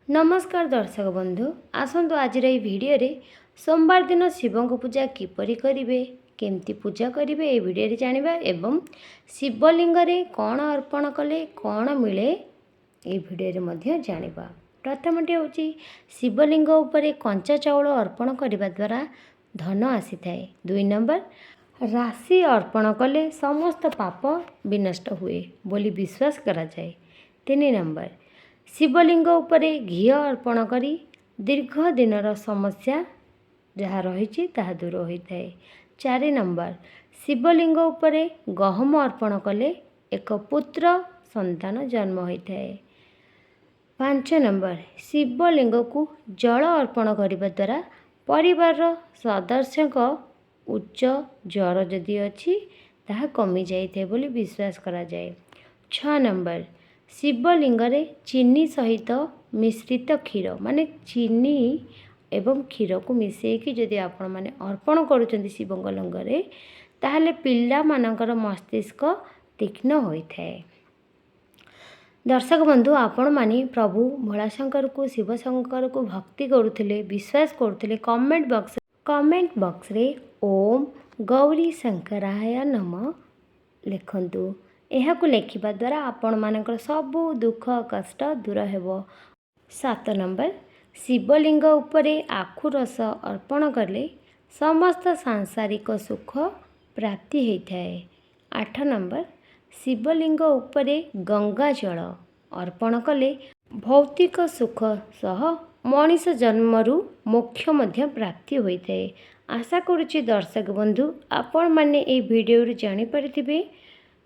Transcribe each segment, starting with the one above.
नमस्कार दर्शक बंधु आसतु आज भिडियो रे सोमवार दिन शिव को पूजा किपरि करिवे केमती पूजा करिवे ए भिडियो रे जानिबा एवं शिवलिंग रे कौन अर्पण कले कौन मिले ए भिडियो रे मध्य जानिबा। प्रथमटी होची शिवलिंग उपरे कंचा चाउल अर्पण करने द्वारा धन आसी थाए। 2 नंबर राशि अर्पण कले समस्त पाप विनष्ट हुए बोली विश्वास करा जाए। 3 नंबर शिवलिंग उपरे घी अर्पण करी दीर्घ दिनर समस्या जहाँ रही ताहा दूर होता है। 4 नंबर शिवलिंग उपरे गहम अर्पण कले एक पुत्र संतान जन्म होता है। 5 नंबर शिवलिंग को जल अर्पण करने द्वारा परिवार सदस्य उच्च ज्वर जदि अच्छी ताहा कमी जाए बोली विश्वास करा जाए। 6 नंबर शिवलिंग रे चीनी सहित मिश्रित क्षीर माने चीनी एवं क्षीर को मिसेकी जदि आपण माने अर्पण करुचंती शिवलिंग रे ताहले पिल्ला मानकर मस्तिष्क तीक्ष्ण होता है। दर्शक बंधु आपण माने प्रभु भोलाशंकर को शिवशंकर को भक्ति करुथिले विश्वास करुथिले कमेंट बॉक्स रे ओम गौरी शंकराय नमः लिखंतु। यह लेखिबा द्वारा आपण मानकर सबु दुख कष्ट दूर हेबो। 7 नंबर शिवलिंग उपरे आखु रस अर्पण कले समस्त सांसारिक सुख प्राप्ति होता है। 8 नंबर शिवलिंग उपरे गंगा जल अर्पण कले भौतिक सुख सह मनीष जन्मरु मोक्ष मध्य प्राप्ति होता है। आशा करुछि दर्शक बंधु आपण माने ए वीडियो रे जानि परिथिबे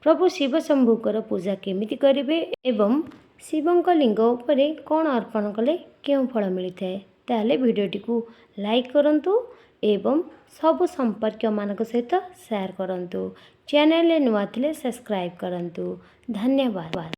प्रभु शिव शंभुकर पूजा केमिति करिवे एवं शिवंक लिंग उपरे कौन अर्पण कले क्यों फल मिलता है। ताले वीडियोटी को लाइक करंतु एवं सब संपर्क मानक सहित शेयर करंतु। चैनल नुआ थिले सब्सक्राइब करंतु। धन्यवाद।